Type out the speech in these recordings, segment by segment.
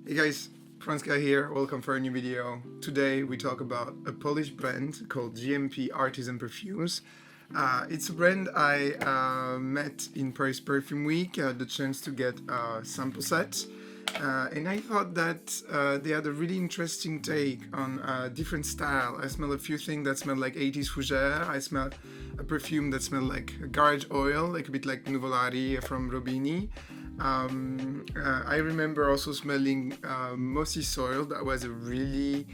Hey guys, Franska here, welcome for a new video. Today we talk about a Polish brand called JMP Artisan Perfumes. It's a brand I met in Paris Perfume Week, the chance to get a sample set. And I thought that they had a really interesting take on a different style. I smelled a few things that smelled like 80s fougère. I smelled a perfume that smelled like garage oil, like a bit like Nuvolari from Robini. I remember also smelling mossy soil that was a really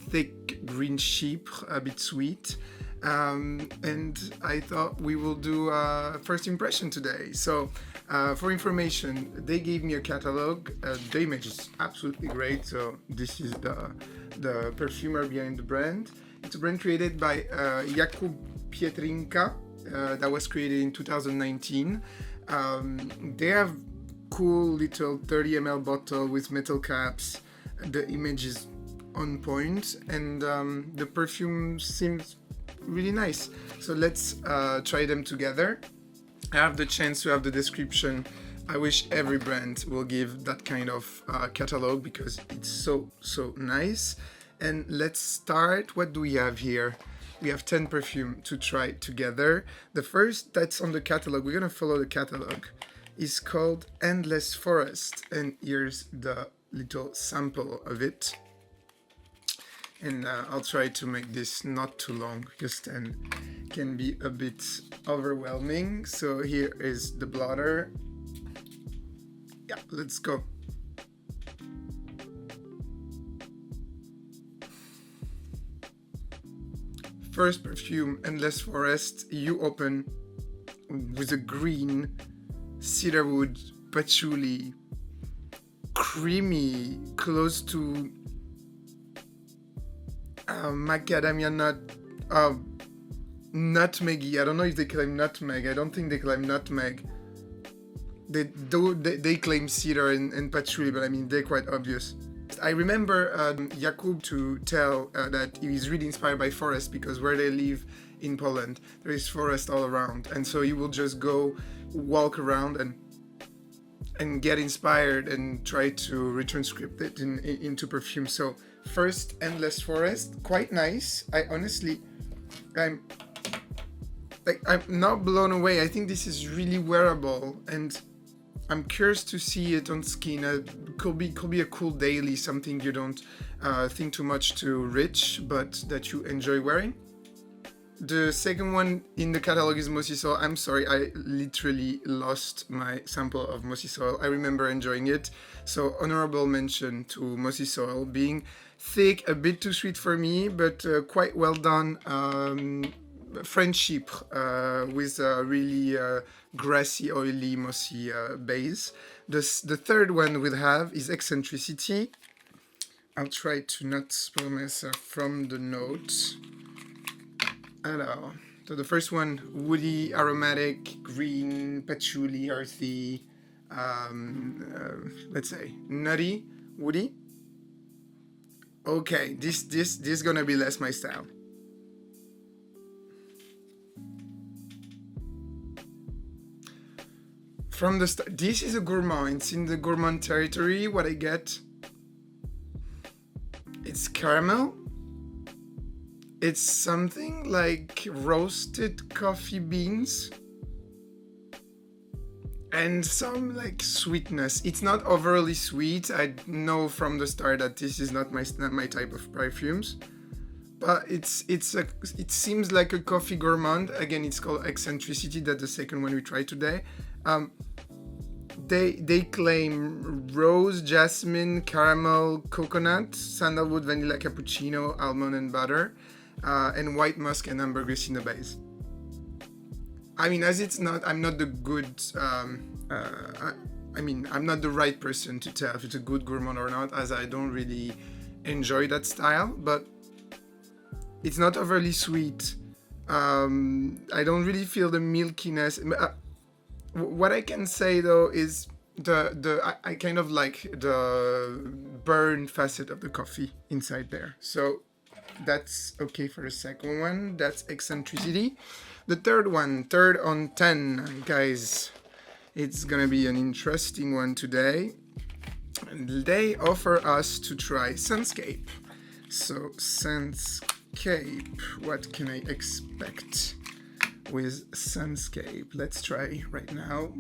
thick green chypre, a bit sweet. And I thought we will do a first impression today. So for information, they gave me a catalog. The image is absolutely great. So this is the perfumer behind the brand. It's a brand created by Jakub Pietrinka that was created in 2019. They have cool little 30 ml bottle with metal caps. The image is on point and the perfume seems really nice. So let's try them together. I have the chance to have the description. I wish every brand will give that kind of catalog because it's so nice. And let's start. What do we have here? We have 10 perfume to try together. The first that's on the catalog, we're gonna follow the catalog, is called Endless Forest, and here's the little sample of it. And I'll try to make this not too long because then it can be a bit overwhelming. So here is the blotter. Yeah, let's go. First perfume, Endless Forest. You open with a green cedarwood, patchouli, creamy, close to macadamia nut, nutmeggy. I don't know if they claim nutmeg. I don't think they claim nutmeg. They claim cedar and patchouli, but I mean they're quite obvious. I remember Jakub to tell that he is really inspired by forest because where they live in Poland there is forest all around, and so he will just go walk around and get inspired and try to retranscript it into perfume. So first, Endless Forest, quite nice. I'm not blown away. I think this is really wearable and I'm curious to see it on skin. Could be a cool daily, something you don't think too much too rich, but that you enjoy wearing. The second one in the catalog is Mossy Soil. I'm sorry, I literally lost my sample of Mossy Soil. I remember enjoying it. So honorable mention to Mossy Soil, being thick, a bit too sweet for me, but quite well done. French chypre with a really grassy, oily, mossy base. The third one we'll have is Eccentricity. I'll try to not spoil myself from the notes. Hello. So the first one, woody, aromatic, green, patchouli, earthy, let's say nutty, woody. Okay, this gonna be less my style. From the start, this is a gourmand. It's in the gourmand territory. What I get, it's caramel. It's something like roasted coffee beans and some like sweetness. It's not overly sweet. I know from the start that this is not my type of perfumes, but it seems like a coffee gourmand. Again, it's called Eccentricity. That's the second one we tried today. They claim rose, jasmine, caramel, coconut, sandalwood, vanilla, cappuccino, almond and butter. And white musk and ambergris in the base. I mean, as it's not, I'm not the good, I'm not the right person to tell if it's a good gourmand or not, as I don't really enjoy that style, but it's not overly sweet. I don't really feel the milkiness. What I can say though is I kind of like the burn facet of the coffee inside there. So that's okay for the second one. That's Eccentricity. The third one, third on 10, guys. It's gonna be an interesting one today. And they offer us to try Sunscape. So Sunscape, what can I expect with Sunscape? Let's try right now.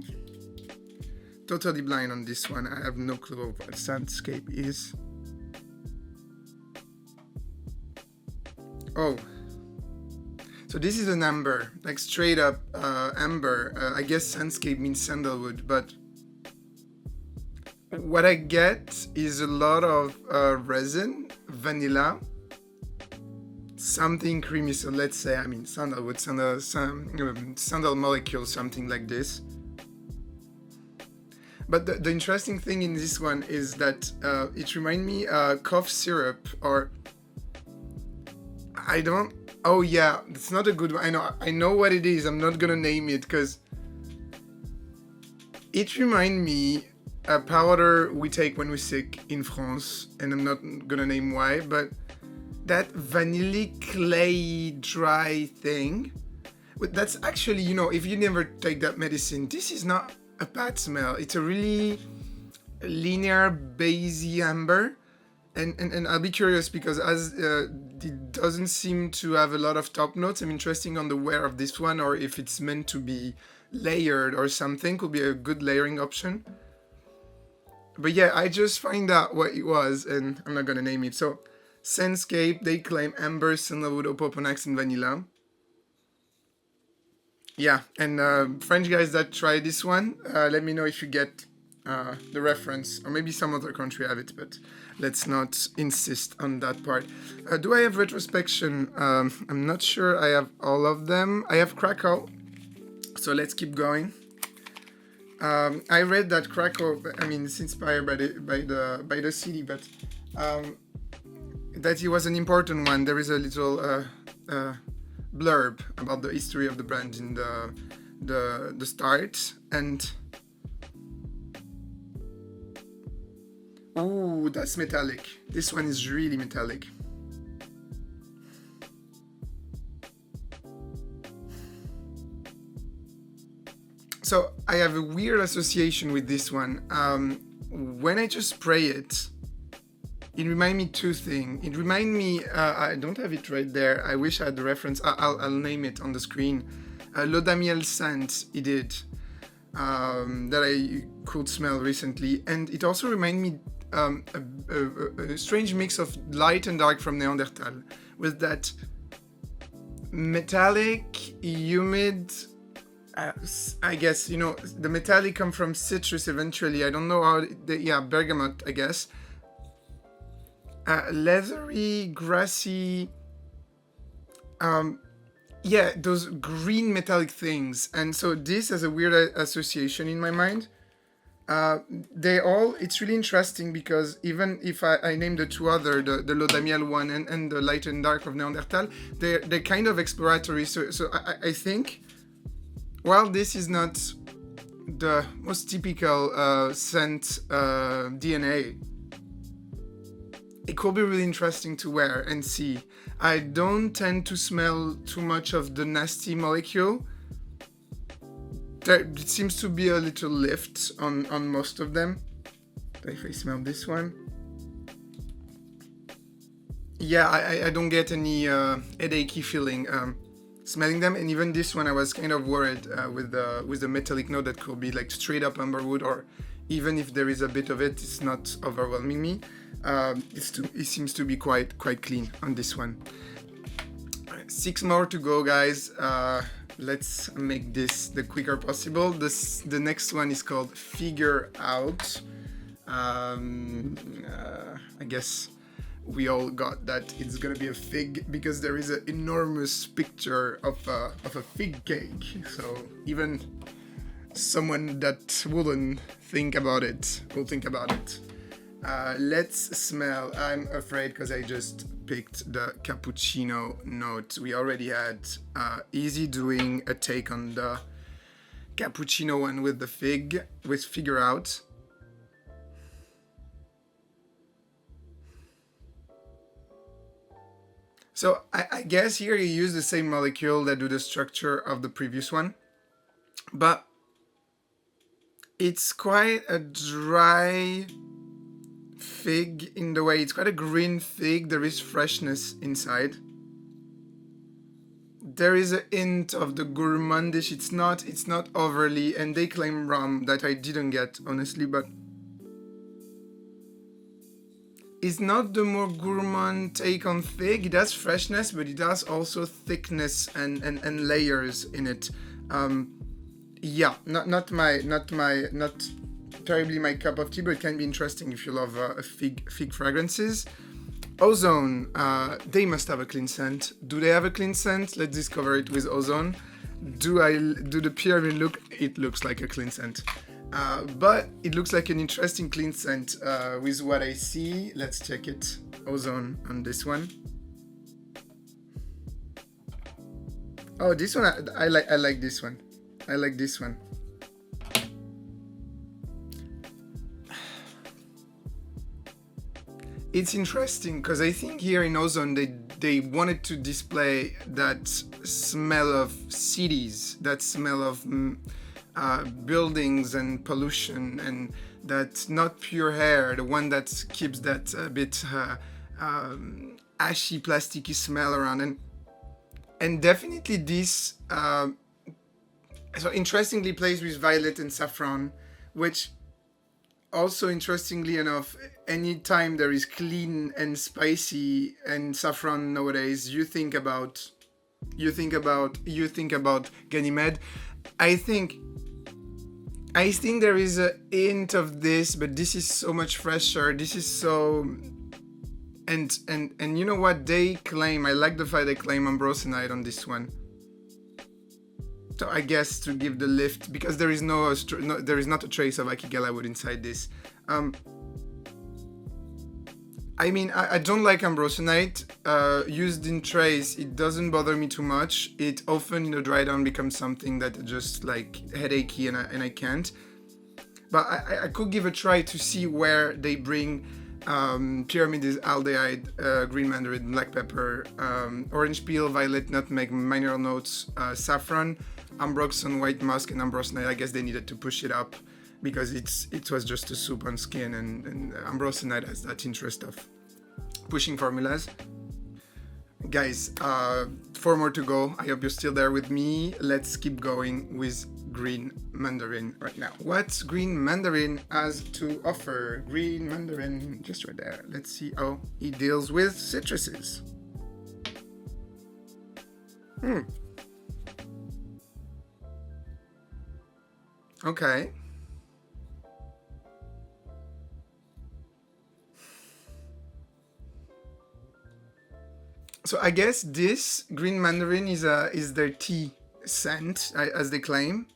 Totally blind on this one. I have no clue of what Sunscape is. Oh, so this is an amber, like straight up amber. I guess Sunscape means sandalwood, but what I get is a lot of resin, vanilla, something creamy. So let's say, I mean, sandalwood, sandal molecule, something like this. But the interesting thing in this one is that it reminds me cough syrup, or I don't. Oh yeah, it's not a good one. I know what it is. I'm not gonna name it because it reminds me a powder we take when we're sick in France, and I'm not gonna name why, but that vanilla clay dry thing. But that's actually, you know, if you never take that medicine, this is not a bad smell. It's a really linear, basy amber. And I'll be curious because as it doesn't seem to have a lot of top notes, I'm interested on the wear of this one, or if it's meant to be layered or something, could be a good layering option. But yeah, I just find out what it was, and I'm not gonna name it. So, Sunscape, they claim amber, sandalwood, opoponax, and vanilla. Yeah, and French guys that try this one, let me know if you get the reference, or maybe some other country have it, but let's not insist on that part. Do I have retrospection? I'm not sure I have all of them. I have Krakow, so let's keep going. I read that Krakow, I mean, it's inspired by the city, but that it was an important one. There is a little blurb about the history of the brand in the start, and ooh, that's metallic. This one is really metallic. So I have a weird association with this one. When I just spray it, it reminds me two things. It reminds me, I don't have it right there. I wish I had the reference. I'll name it on the screen. L'eau d'amiel scent, it did, that I could smell recently. And it also reminds me a strange mix of light and dark from Neanderthal, with that metallic, humid, I guess, you know, the metallic come from citrus eventually. I don't know how, yeah, bergamot, I guess. Leathery, grassy, yeah, those green metallic things. And so this has a weird association in my mind. It's really interesting because even if I name the two other, the L'eau d'amiel one and the light and dark of Neanderthal, they're kind of exploratory. So I think, while this is not the most typical scent DNA, it could be really interesting to wear and see. I don't tend to smell too much of the nasty molecule. There seems to be a little lift on most of them. If I smell this one, yeah, I don't get any headachy feeling smelling them. And even this one, I was kind of worried with the metallic note that could be like straight up amberwood, or even if there is a bit of it, it's not overwhelming me. It seems to be quite clean on this one. 6 more to go, guys. Let's make this the quicker possible. The next one is called Figure Out. I guess we all got that it's gonna be a fig because there is an enormous picture of a fig cake. So even someone that wouldn't think about it will think about it. Let's smell. I'm afraid because I just picked the cappuccino note. We already had Easy doing a take on the cappuccino one with the fig, with Figure Out. So I guess here you use the same molecule that do the structure of the previous one, but it's quite a dry, fig in the way. It's quite a green fig. There is freshness inside. There is a hint of the gourmandish. It's not overly, and they claim rum that I didn't get, honestly, but it's not the more gourmand take on fig. It has freshness, but it has also thickness and layers in it. Yeah, not terribly my cup of tea, but it can be interesting if you love fig fragrances. Ozone, they must have a clean scent. Do they have a clean scent? Let's discover it with Ozone. Do the pyramid look? It looks like a clean scent. But it looks like an interesting clean scent with what I see. Let's check it. Ozone on this one. Oh, this one I like this one. I like this one. It's interesting because I think here in Ozone they wanted to display that smell of cities, that smell of buildings and pollution, and that not pure hair, the one that keeps that a bit ashy, plasticky smell around, and definitely this. So interestingly plays with violet and saffron, which also interestingly enough, anytime there is clean and spicy and saffron nowadays, you think about Ganymede. I think there is a hint of this, but this is so much fresher. This is so, and you know what they claim? I like the fact they claim ambrosanite on this one. So I guess to give the lift, because there is there is not a trace of Akigala wood inside this. I mean, I don't like ambrosanite. Used in trays, it doesn't bother me too much. It often, in the dry down, becomes something that just like headachy, and I can't. But I could give a try to see where they bring pyramid is aldehyde, green mandarin, black pepper, orange peel, violet, nutmeg, mineral notes, saffron, ambroxan, white musk, and ambrosanite. I guess they needed to push it up because it was just a soup on skin, and ambrosanite has that interest of pushing formulas. Guys, 4 more to go. I hope you're still there with me. Let's keep going with green mandarin right now. What's green mandarin has to offer? Green mandarin, just right there. Let's see how he deals with citruses. Okay. So I guess this green mandarin is their tea scent, as they claim,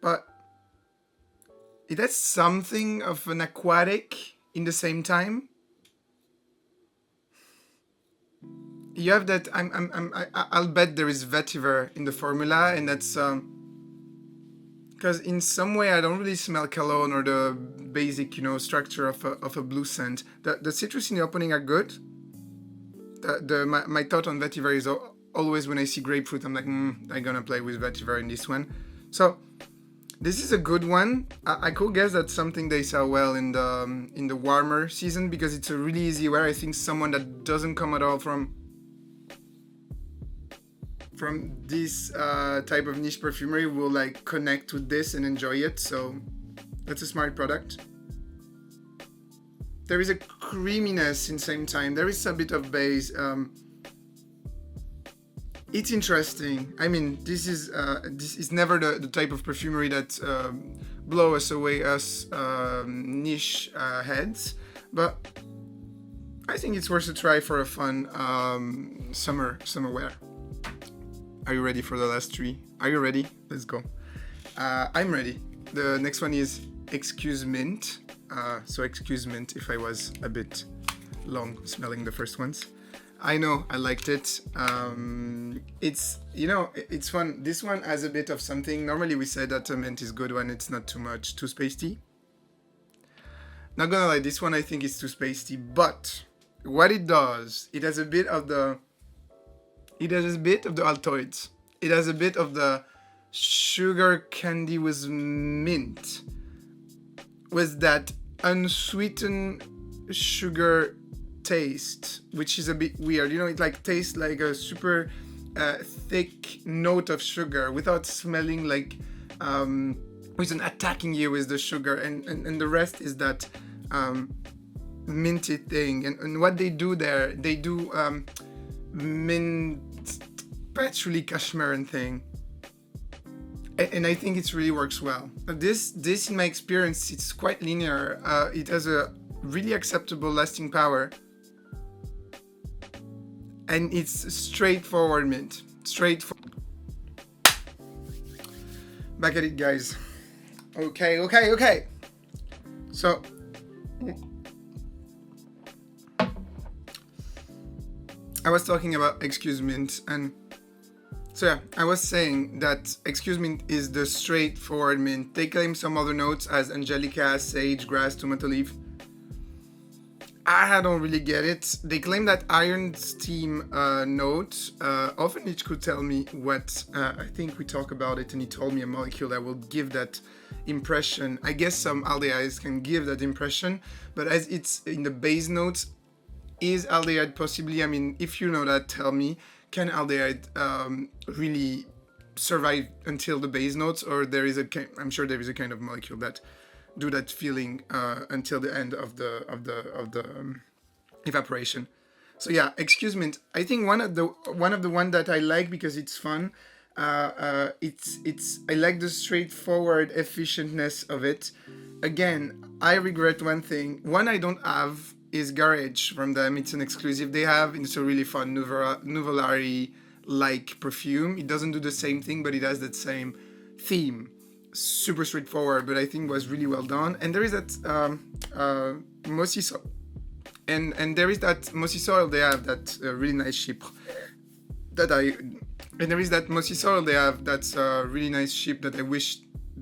but it has something of an aquatic in the same time. You have that. I'll bet there is vetiver in the formula, and that's because in some way I don't really smell cologne or the basic, structure of a blue scent. The citrus in the opening are good. My thought on vetiver is always when I see grapefruit, I'm like, I'm gonna play with vetiver in this one. So this is a good one. I could guess that's something they sell well in the warmer season because it's a really easy wear. I think someone that doesn't come at all from this type of niche perfumery will like connect with this and enjoy it. So that's a smart product. There is a creaminess in the same time. There is a bit of base. It's interesting. I mean, this is never the type of perfumery that blow us away niche heads, but I think it's worth a try for a fun summer wear. Are you ready for the last 3? Are you ready? Let's go. I'm ready. The next one is Excuse Mint. So excuse mint if I was a bit long smelling the first ones. I know, I liked it. It's it's fun. This one has a bit of something. Normally we say that a mint is good when it's not too much too spacey. Not gonna lie, this one I think is too spacey, but what it does, it has a bit of the Altoids. It has a bit of the sugar candy with mint, with that unsweetened sugar taste, which is a bit weird. You know, it like tastes like a super thick note of sugar without smelling like with an attacking you with the sugar, and the rest is that minty thing. And what they do there, they do mint patchouli cashmere thing, and I think it really works well. This in my experience, it's quite linear. It has a really acceptable lasting power, and it's straightforward mint. Straightforward. Back at it, guys. Okay. So I was talking about Excuse Mint, and so yeah, I was saying that Excuse Mint is the straightforward mint. They claim some other notes as angelica, sage, grass, tomato leaf. I don't really get it. They claim that iron steam note. Often it could tell me what, I think we talk about it, and he told me a molecule that will give that impression. I guess some aldehydes can give that impression, but as it's in the base notes, is aldehyde possibly, I mean, if you know that, tell me, can aldehyde really survive until the base notes, or I'm sure there is a kind of molecule that do that feeling until the end of the evaporation. So yeah, Excuse Mint. I think one of the one that I like because it's fun. It's I like the straightforward efficientness of it. Again, I regret one thing. One I don't have is Garage from them. It's an exclusive they have. It's a really fun Nuvolari like perfume. It doesn't do the same thing, but it has that same theme. Super straightforward, but I think was really well done. And there is that mossy soil, and there is that mossy soil they have that really nice ship and there is that mossy soil they have that's a really nice ship that I wish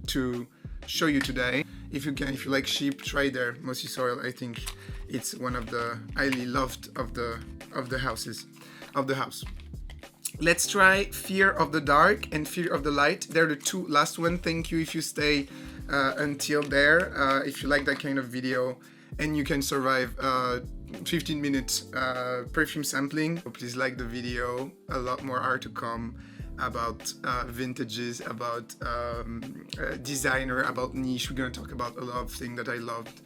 to show you today. If you like sheep, try their mossy soil. I think it's one of the highly loved of the house. Let's try Fear of the Dark and Fear of the Light. They're the two last one. Thank you if you stay until there. If you like that kind of video and you can survive 15 minutes perfume sampling, please like the video. A lot more are to come about vintages, about designer, about niche. We're gonna talk about a lot of things that I loved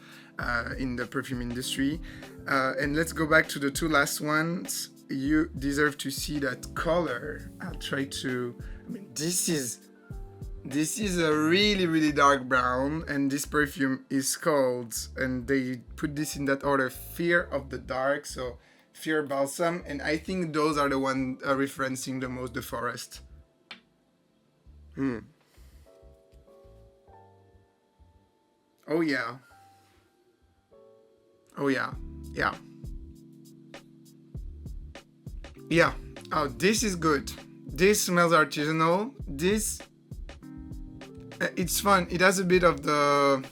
in the perfume industry. And let's go back to the two last ones. You deserve to see that color. I'll try to, I mean, this is a really, really dark brown, and this perfume is called, and they put this in that order, Fear of the Dark, so Fear Balsam, and I think those are the ones referencing the most the forest. Oh yeah. Yeah. Oh, this is good. This smells artisanal. This, it's fun. It has a bit of the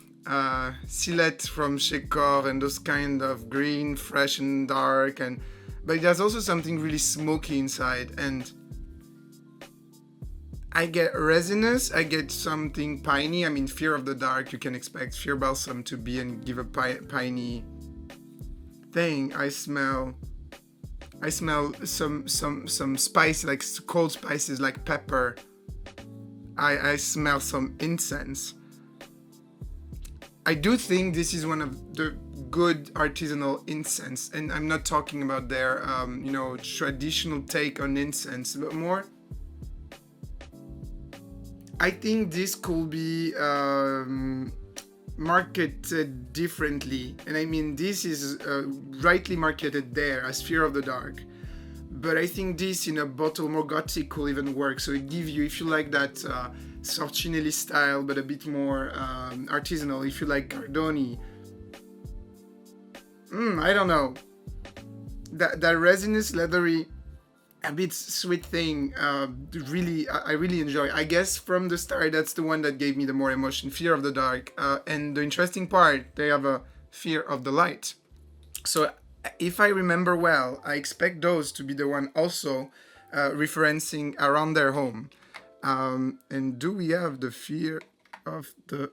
Silette from Shekor and those kind of green, fresh and dark, but it has also something really smoky inside. And I get resinous. I get something piney. I mean, Fear of the Dark. You can expect Fear Balsam to be and give a piney thing. I smell some spice, like cold spices, like pepper. I smell some incense. I do think this is one of the good artisanal incense, and I'm not talking about their traditional take on incense, but more, I think this could be marketed differently, and I mean this is rightly marketed there as Fear of the Dark, but I think this in a bottle more gothic could even work. So it gives you, if you like that Sorcinelli style but a bit more artisanal, if you like Cardoni, I don't know, that resinous, leathery, a bit sweet thing, I really enjoy. I guess from the start that's the one that gave me the more emotion, Fear of the Dark. And the interesting part, they have a Fear of the Light. So if I remember well, I expect those to be the one also referencing around their home. And do we have the Fear of the...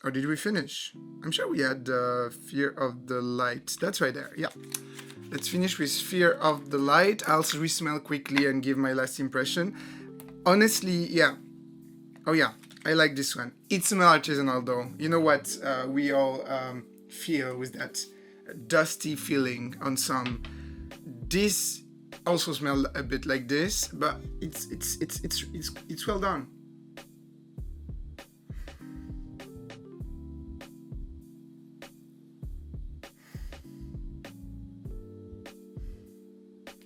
Or did we finish? I'm sure we had Fear of the Light. That's right there, yeah. Let's finish with Fear of the Light. I'll re-smell quickly and give my last impression. Honestly, yeah. Oh yeah, I like this one. It smells artisanal though. You know what we all feel with that dusty feeling on some. This also smells a bit like this, but it's well done.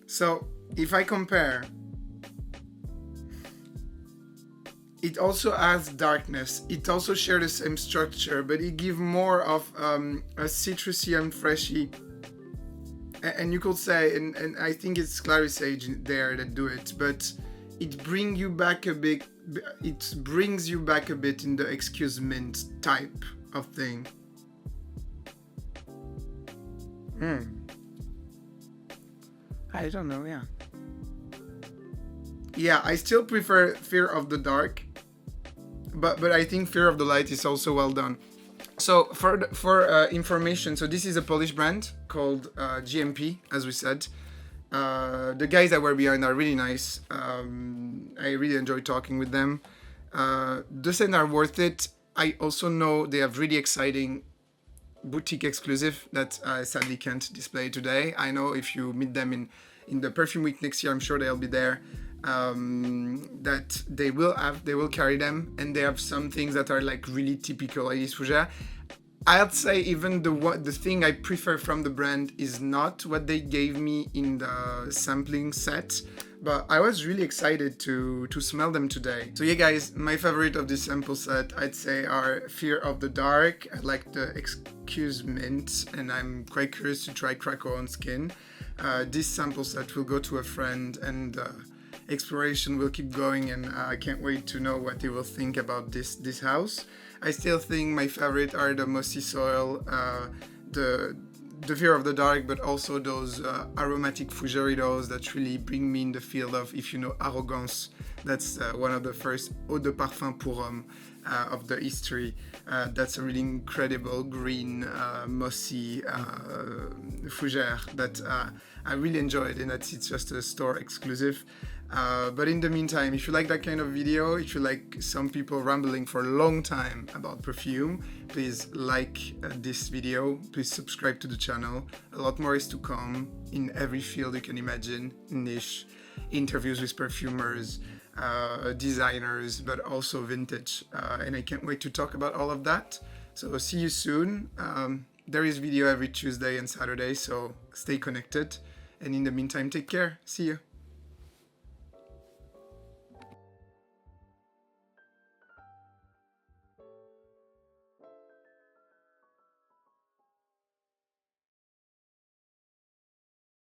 So if I compare, it also has darkness. It also shares the same structure, but it gives more of a citrusy and freshy. And you could say, and I think it's Clarisage there that do it, but it brings you back a bit. It brings you back a bit in the Excuse Mint type of thing. I don't know, yeah. Yeah, I still prefer Fear of the Dark, but I think Fear of the Light is also well done. So for information, so this is a Polish brand called JMP, as we said. The guys that were behind are really nice. I really enjoy talking with them. The scents are worth it. I also know they have really exciting boutique exclusive that I sadly can't display today. I know if you meet them in the Perfume Week next year, I'm sure they'll be there. That they will carry them, and they have some things that are like really typical Elise Fougère. I'd say even the thing I prefer from the brand is not what they gave me in the sampling set, but I was really excited to smell them today. So yeah guys, my favorite of this sample set I'd say are Fear of the Dark. I like the Excuse Mint, and I'm quite curious to try Krakow on skin. This sample set will go to a friend, and exploration will keep going, and I can't wait to know what they will think about this house. I still think my favorite are the Mossy Soil, the Fear of the Dark, but also those aromatic fougeritos that really bring me in the field of, if you know, Arrogance. That's one of the first eau de parfum pour homme of the history. That's a really incredible green, mossy fougère that I really enjoyed, and it's just a store exclusive. But in the meantime, if you like that kind of video, if you like some people rambling for a long time about perfume, please like this video, please subscribe to the channel. A lot more is to come in every field you can imagine, niche, interviews with perfumers, designers, but also vintage, and I can't wait to talk about all of that. So see you soon. There is video every Tuesday and Saturday, so stay connected, and in the meantime, take care. See you.